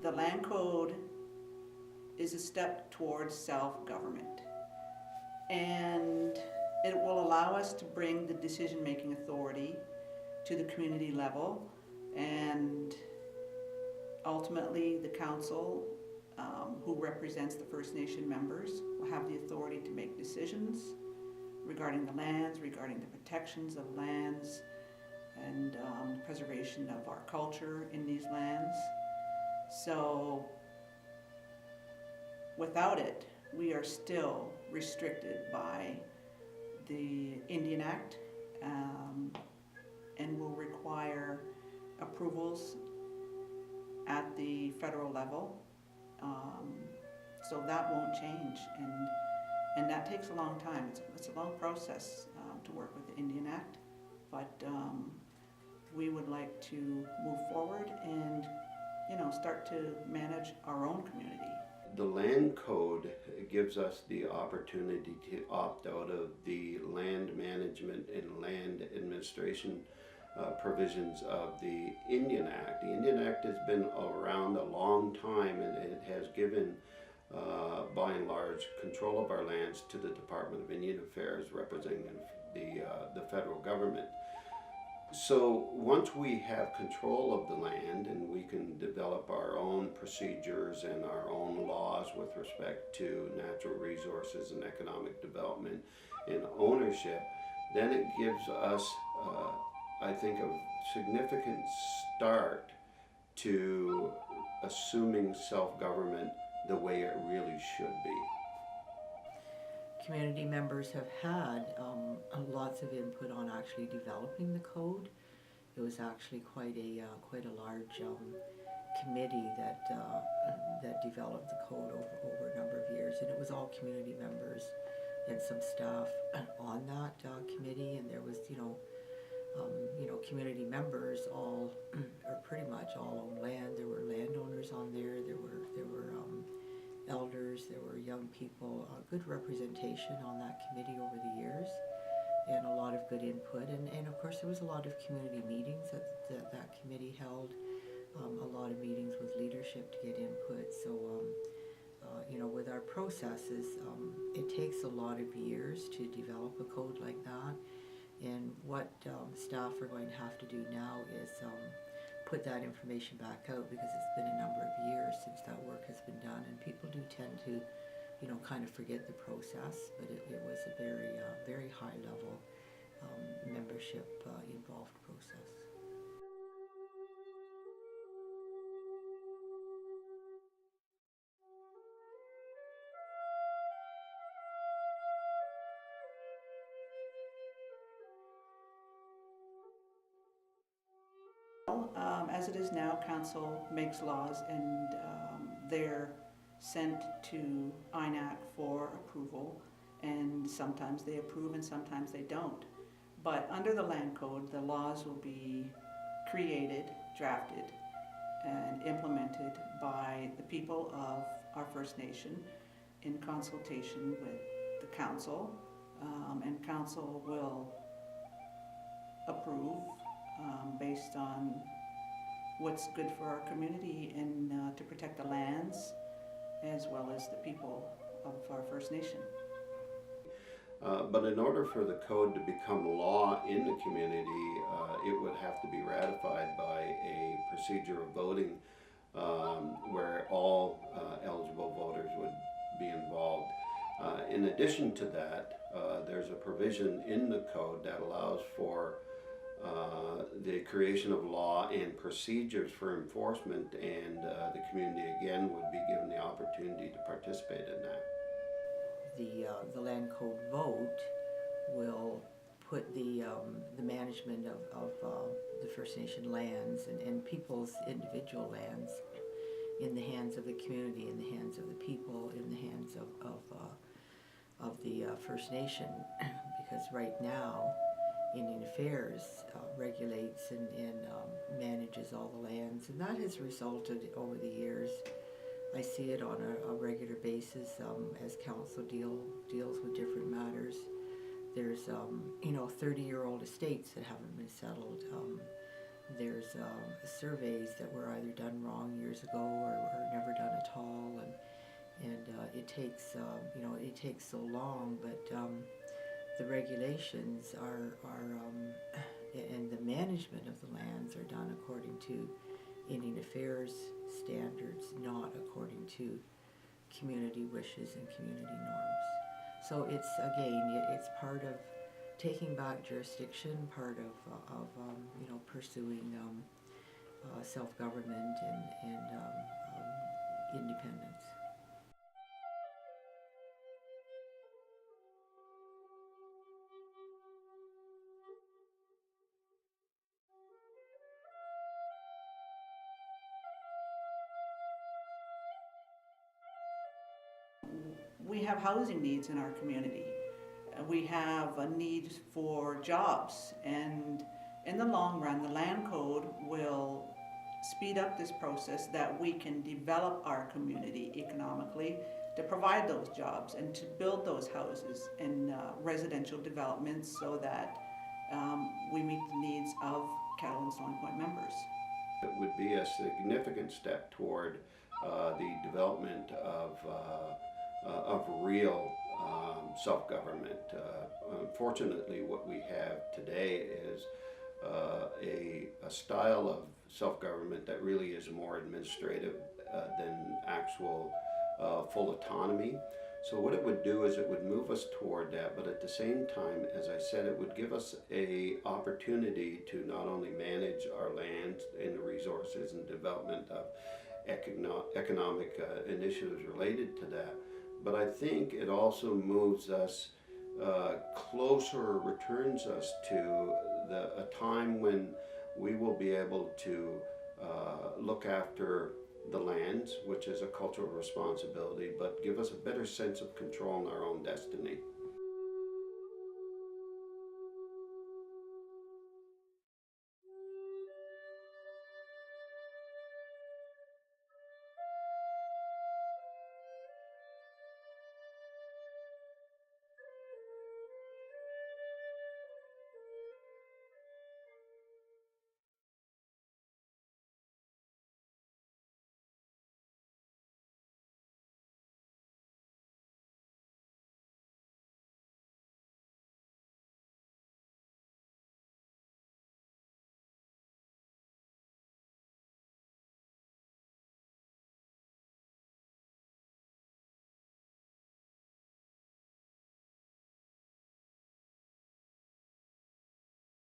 The land code is a step towards self-government, and it will allow us to bring the decision-making authority to the community level, and ultimately the council, who represents the First Nation members, will have the authority to make decisions regarding the lands, regarding the protections of lands, and preservation of our culture in these lands. So without it, we are still restricted by the Indian Act, and will require approvals at the federal level. So that won't change, and that takes a long time. It's a long process to work with the Indian Act, but we would like to move forward and start to manage our own community. The land code gives us the opportunity to opt out of the land management and land administration provisions of the Indian Act. The Indian Act has been around a long time, and it has given, by and large, control of our lands to the Department of Indian Affairs, representing the federal government. So once we have control of the land and we can develop our own procedures and our own laws with respect to natural resources and economic development and ownership, then it gives us, I think, a significant start to assuming self-government the way it really should be. Community members have had lots of input on actually developing the code. It was actually quite a large committee that developed the code over a number of years, and it was all community members and some staff on that committee. And there was community members all, or pretty much all, own land. There were landowners on there. There were elders, there were young people, good representation on that committee over the years, and a lot of good input, and of course there was a lot of community meetings that committee held, a lot of meetings with leadership to get input. So with our processes, it takes a lot of years to develop a code like that, and what staff are going to have to do now is put that information back out, because it's been a number of years since that work has been done, and people do tend to, kind of forget the process. But it was a very high level membership involved process. As it is now, council makes laws, and they're sent to INAC for approval, and sometimes they approve and sometimes they don't. But under the land code, the laws will be created, drafted, and implemented by the people of our First Nation in consultation with the council, and council will approve based on what's good for our community and to protect the lands as well as the people of our First Nation. But in order for the code to become law in the community, it would have to be ratified by a procedure of voting where all eligible voters would be involved. In addition to that, there's a provision in the code that allows for the creation of law and procedures for enforcement, and the community again would be given the opportunity to participate in that. The land code vote will put the management of the First Nation lands and people's individual lands in the hands of the community, in the hands of the people, in the hands of the First Nation, because right now Indian Affairs regulates and manages all the lands, and that has resulted over the years. I see it on a regular basis as council deals with different matters. There's 30-year-old estates that haven't been settled. There's surveys that were either done wrong years ago or never done at all, and it takes it takes so long. But the regulations are and the management of the lands are done according to Indian Affairs standards, not according to community wishes and community norms. So it's it's part of taking back jurisdiction, part of pursuing self-government and independence. We have housing needs in our community. We have a need for jobs, and in the long run, the land code will speed up this process that we can develop our community economically to provide those jobs and to build those houses and residential developments so that we meet the needs of Kettle and Stony Point members. It would be a significant step toward the development of real self-government. Unfortunately, what we have today is a style of self-government that really is more administrative than actual full autonomy. So what it would do is it would move us toward that, but at the same time, as I said, it would give us a opportunity to not only manage our land and the resources and development of economic initiatives related to that, but I think it also moves us closer, returns us to a time when we will be able to look after the lands, which is a cultural responsibility, but give us a better sense of control in our own destiny.